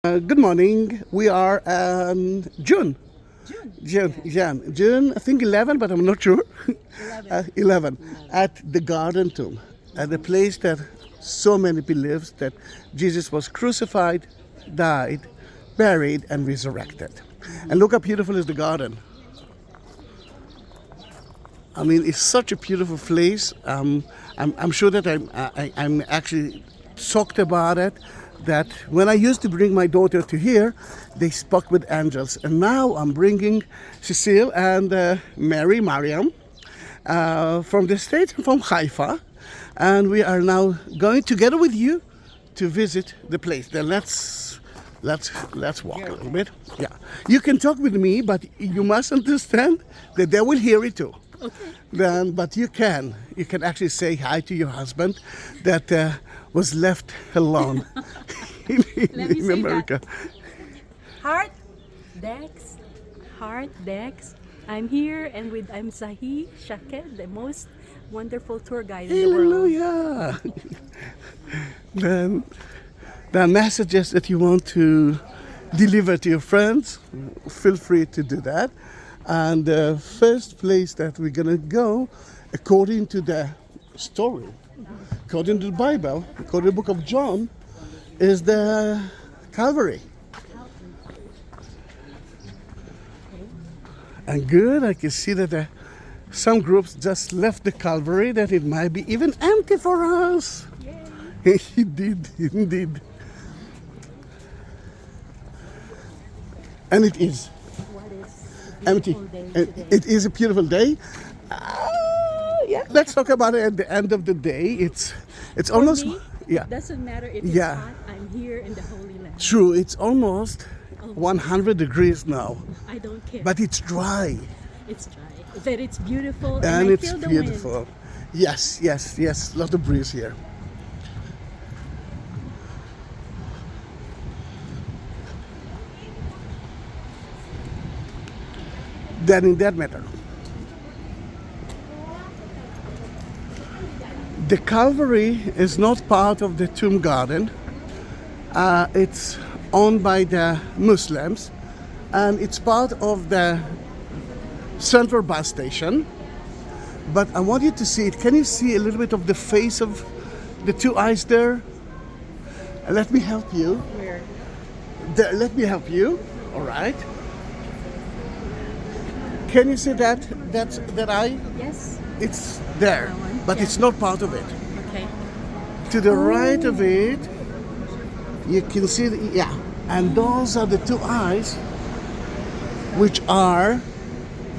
Good morning. We are June. June, I think 11, but I'm not sure. 11 at the Garden Tomb, at the place that so many believes that Jesus was crucified, died, buried, and resurrected. And look how beautiful is the garden. I mean, it's such a beautiful place. I'm sure that I'm actually talked about it. That when I used to bring my daughter to here, they spoke with angels, and now I'm bringing Cecille and Mariam, from the States, from Haifa, and we are now going together with you to visit the place. Then let's walk a little bit. Yeah, you can talk with me, but you must understand that they will hear it too. Okay. Then, but you can actually say hi to your husband that was left alone in America. Heart, Dex. I'm here and I'm Zahi Shaked, the most wonderful tour guide in the world. Hallelujah. Then the messages that you want to deliver to your friends, feel free to do that. And the first place that we're gonna go, according to the story, according to the Bible, according to the book of John, is the Calvary. And good, I can see that some groups just left the Calvary, that it might be even empty for us. Indeed. And it is What is empty. It is a beautiful day. Yeah, let's talk about it at the end of the day. It's almost, me, yeah, It doesn't matter if it's Yeah. hot, I'm here in the Holy Land. true. It's almost 100 degrees now, I don't care. but it's dry It's dry. But it's beautiful and and I it's feel the beautiful. wind. Yes. Lot of breeze here. Then in that matter, the Calvary is not part of the tomb garden. It's owned by the Muslims, and it's part of the central bus station. But I want you to see it. Can you see a little bit of the face of the two eyes there? Let me help you. Where? Let me help you. All right. Can you see that eye? Yes. It's there, That one? but Yeah. it's not part of it. Okay. To the right of it, you can see, and those are the two eyes which are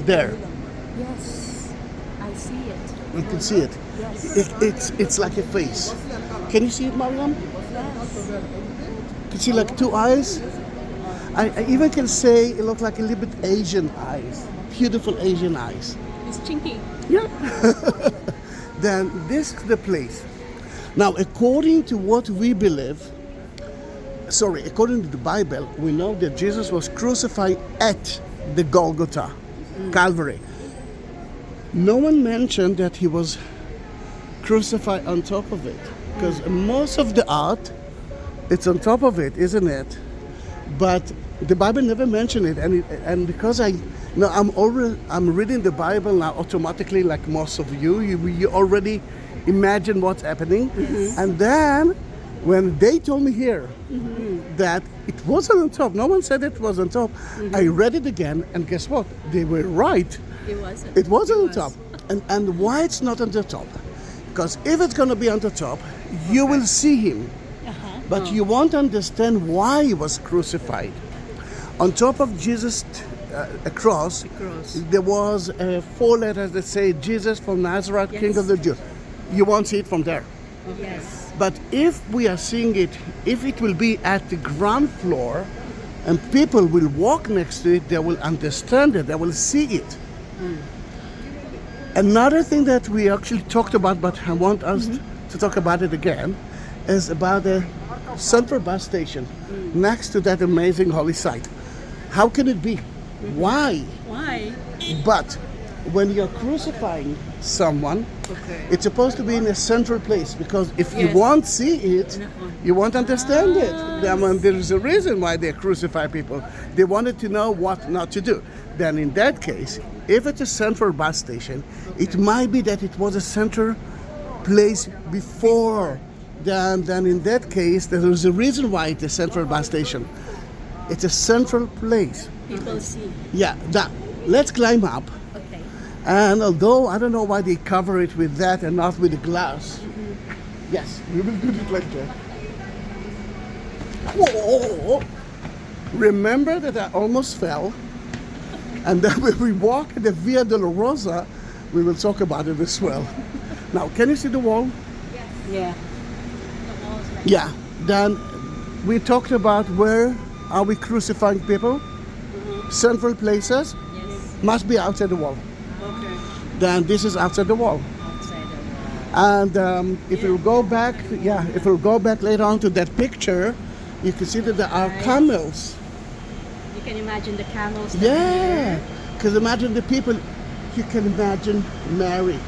there. Yes. I see it. You can see it. Yes. It's like a face. Can you see it, Mariam? Yes. You can see like two eyes. I even can say it looks like a little bit Asian eyes, beautiful Asian eyes. It's chinky. Yeah. Then this is the place. Now, according to what we believe, according to the Bible, we know that Jesus was crucified at the Golgotha, Calvary. No one mentioned that he was crucified on top of it, because most of the art, it's on top of it, isn't it? But the Bible never mentioned it, and because I'm reading the Bible now automatically, like most of you. You already imagine what's happening, and then when they told me here that it wasn't on top, no one said it was on top. I read it again, and guess what? They were right. It wasn't. It wasn't on top, and why it's not on the top? Because if it's going to be on the top, you will see him. But you won't understand why he was crucified. On top of Jesus' cross, there was 4 letters that say, Jesus from Nazareth, King of the Jews. You won't see it from there. Yes. But if we are seeing it, if it will be at the ground floor, and people will walk next to it, they will understand it, they will see it. Another thing that we actually talked about, but I want us to talk about it again, is about the central bus station next to that amazing holy site. How can it be? Why? Why? But when you're crucifying someone, Okay. it's supposed to be in a central place, because if you Yes. won't see it, you won't understand it. I mean, there is a reason why they crucify people. They wanted to know what not to do. Then in that case, if it's a central bus station, it might be that it was a central place before. Then in that case, there is a reason why it's a central bus station. It's a central place. People see. Yeah, let's climb up. Okay. And although I don't know why they cover it with that and not with the glass. Yes, we will do it like that. Whoa! Remember that I almost fell? And then when we walk the Via Dolorosa, we will talk about it as well. Now, can you see the wall? Yeah. Yeah. Then we talked about where are we crucifying people? Central places Yes. must be outside the wall. Okay. Then this is outside the wall. Outside of the And if you go back, if you go back later on to that picture, you can see that there are camels. You can imagine the camels. that Yeah, because imagine the people. You can imagine Mary.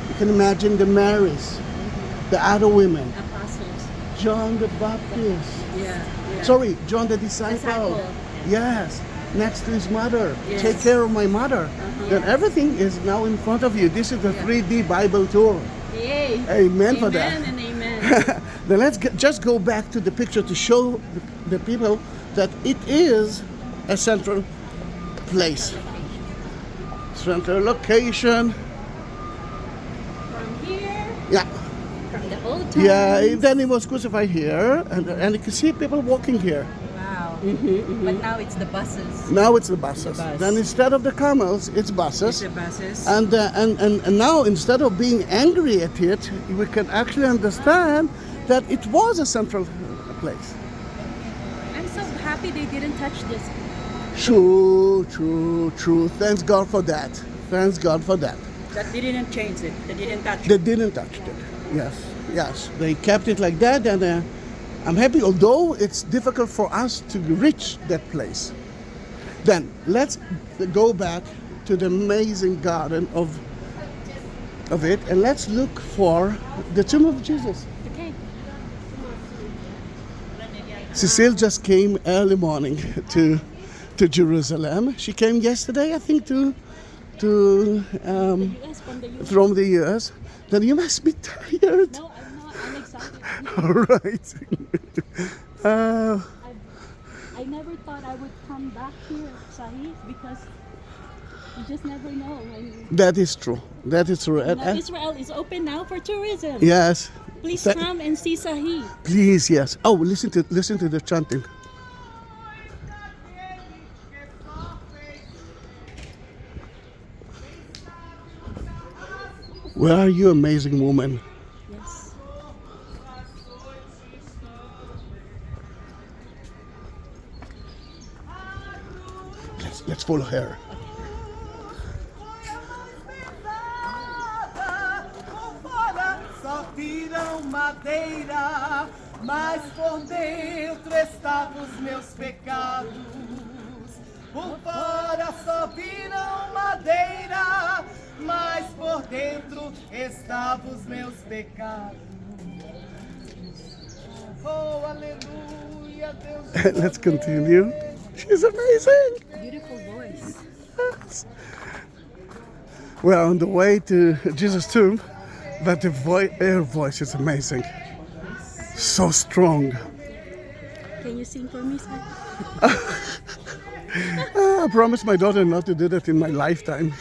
You can imagine the Marys, the other women. Apostles. John the Baptist. Yeah. Sorry, John the disciple. Disciple. Yes, next to his mother. Yes. Take care of my mother. Then everything is now in front of you. This is the 3D Bible tour. Yay. Amen for that. Amen and amen. Then let's just go back to the picture to show the people that it is a central place. Central location. From here, Yeah. from the old times. Yeah, then he was crucified here, and you can see people walking here. Wow. But now it's the buses. Now it's the buses. bus. Then instead of the camels, it's buses. The buses. And now instead of being angry at it, we can actually understand that it was a central place. I'm so happy they didn't touch this. True. Thanks God for that. Thanks God for that. That they didn't change it. They didn't touch it. They didn't touch it. Yes. They kept it like that, and I'm happy, although it's difficult for us to reach that place. Then let's go back to the amazing garden of it, and let's look for the tomb of Jesus. Okay. Cecile just came early morning to Jerusalem. She came yesterday, I think, Yes, from the US. from the US. Then you must be tired. No, I'm not. I'm excited. All right. I never thought I would come back here, Zahi, because you just never know. That is true. That is true. Now Israel is open now for tourism. Yes. Please That- come and see Zahi. Please, yes. Oh, listen to the chanting. Where are you, amazing woman? Yes. Let's follow her. Só viram madeira, mas por dentro estavam os meus pecados. Por fora só viram madeira, mas por dentro estavam os meus pecados. Oh, aleluia, Deus. Let's continue. She's amazing. Beautiful voice. We're on the way to Jesus' tomb, but her voice is amazing. So strong. Can you sing for me, Zahi? I promised my daughter not to do that in my lifetime.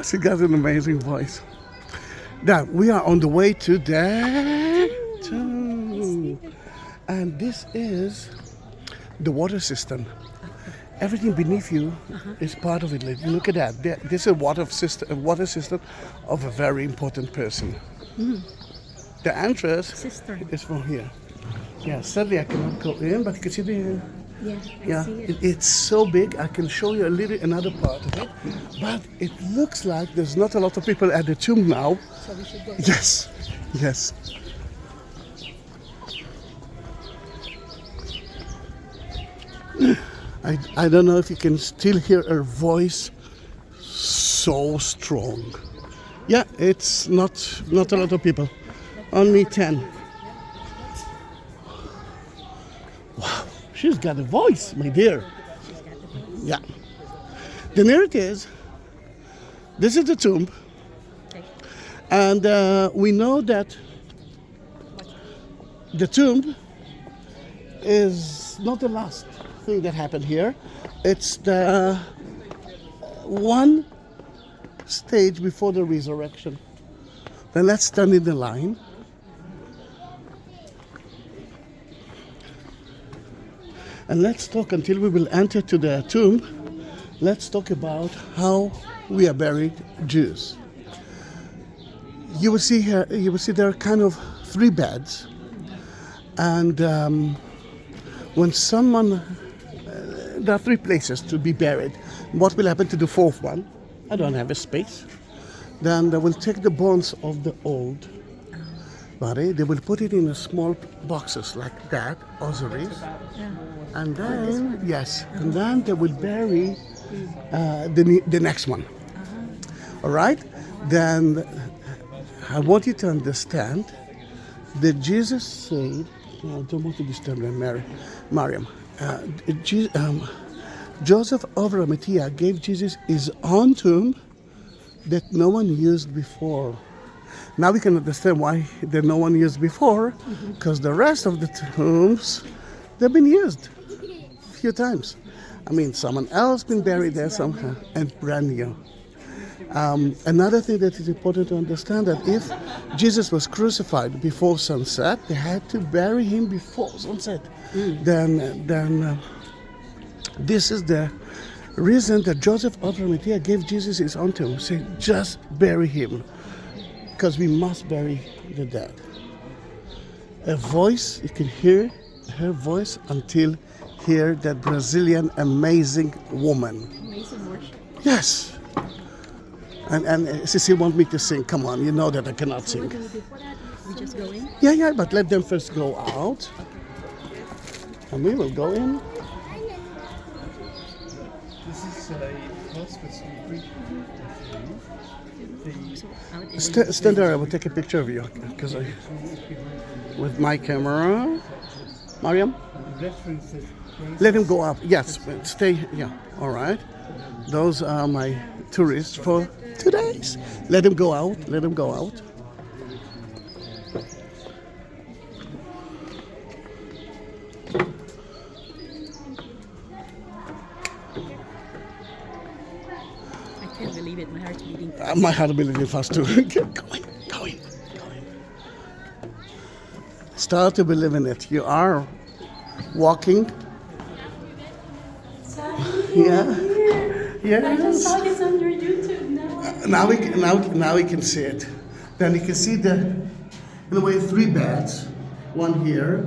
She got an amazing voice. Now, we are on the way to the tomb. And this is the water system. Everything beneath you is part of it. Look at that. This is a water system of a very important person. The entrance Cistern. is from here. Yeah, sadly I cannot go in, but you can see the... Yeah, I Yeah, see it. it's so big. I can show you another part of it, but it looks like there's not a lot of people at the tomb now. So we should go. Yes. I don't know if you can still hear her voice. So strong. Yeah, it's not a lot of people. Only 10. Wow, she's got a voice, my dear. Yeah. The narrative is, this is the tomb. And we know that the tomb is not the last thing that happened here. It's the one stage before the resurrection. Then let's stand in the line. And let's talk until we will enter to the tomb. Let's talk about how we are buried Jews. You will see here, there are kind of 3 beds. And when someone, there are 3 places to be buried. What will happen to the 4th one? I don't have a space. Then they will take the bones of the old body. They will put it in a small boxes like that, ossuaries. And then, yes, and then they will bury the next one. All right? Then I want you to understand that Jesus said, I don't want to disturb them, Mariam. Joseph of Arimathea gave Jesus his own tomb that no one used before. Now we can understand why that no one used before, because the rest of the tombs, they've been used a few times. I mean, someone else been buried there somehow, and brand new. Another thing that is important to understand, that if Jesus was crucified before sunset, they had to bury him before sunset. Then this is the reason that Joseph of Arimathea gave Jesus his own tomb. Say, just bury him, because we must bury the dead. A voice, you can hear her voice until hear that Brazilian amazing woman. Amazing worship. Yes. And Cecile wants me to sing. Come on, you know that I cannot sing. What do we do for that? We just go in? Yeah, but let them first go out. And we will go in. This is a house with some Greek. Stand there, I will take a picture of you. Because with my camera. Mariam? Let him go up. Yes, stay. Yeah, all right. Those are my tourists for 2 days. Let him go out. Let him go out. I can't believe it. My heart's beating. My heart beating fast too. Go in. Start to believe in it. You are walking. Yeah. Yes. I just saw this on your YouTube now. Now we can see it. Then you can see in a way 3 beds. One here,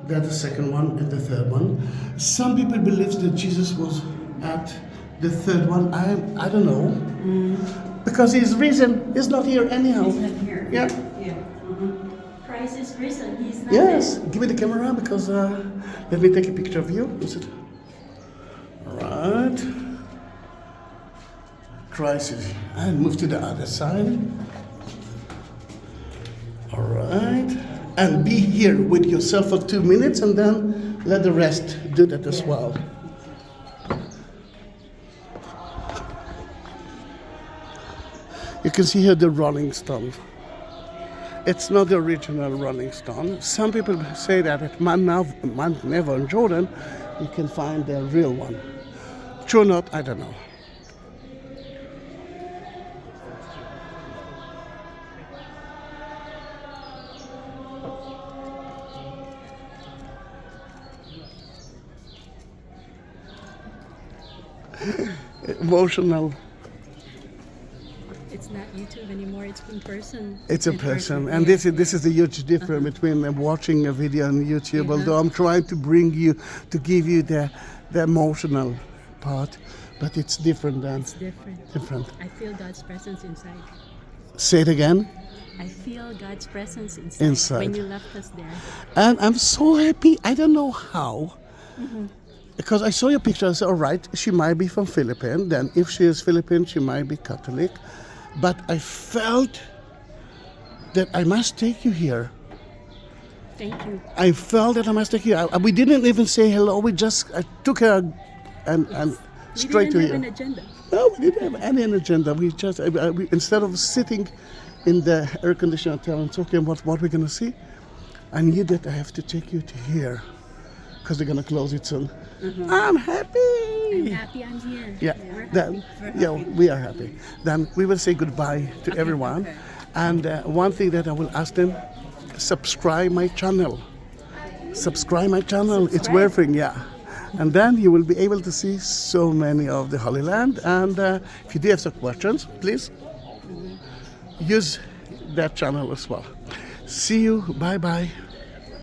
that's the second one, and the third one. Some people believe that Jesus was at the third one. I don't know, because his reason is not here anyhow. He's not here. Yeah. Christ is risen. He's not Yes. dead. Give me the camera, because let me take a picture of you. Is it? All right. Christ is. And move to the other side. All right. And be here with yourself for 2 minutes, and then let the rest do that as well. You can see here the Rolling Stone. It's not the original Rolling Stone. Some people say that at Mount Nebo in Jordan, you can find the real one. True or not, I don't know. Emotional. It's not YouTube anymore. It's in person. It's a person, and this is the huge difference between watching a video on YouTube. Although I'm trying to give you the emotional part, but it's different than. It's different. Different. I feel God's presence inside. Say it again. I feel God's presence inside. Inside. When you left us there. And I'm so happy. I don't know how. because I saw your picture, I said, all right, she might be from Philippines. Then if she is Philippine, she might be Catholic. But I felt that I must take you here. Thank you. I felt that I must take you. We didn't even say hello. We just took her and straight to We here. didn't have an agenda. No, we didn't have any agenda. We just, instead of sitting in the air-conditioned hotel and talking about what we're going to see, I knew that I have to take you to here because they're going to close it soon. I'm happy. I'm happy I'm here. Yeah, We're then, happy. yeah, we are happy. Then we will say goodbye to everyone. Okay. And one thing that I will ask them, subscribe my channel. Subscribe my channel. It's working, yeah. And then you will be able to see so many of the Holy Land. And if you do have some questions, please use that channel as well. See you. Bye-bye.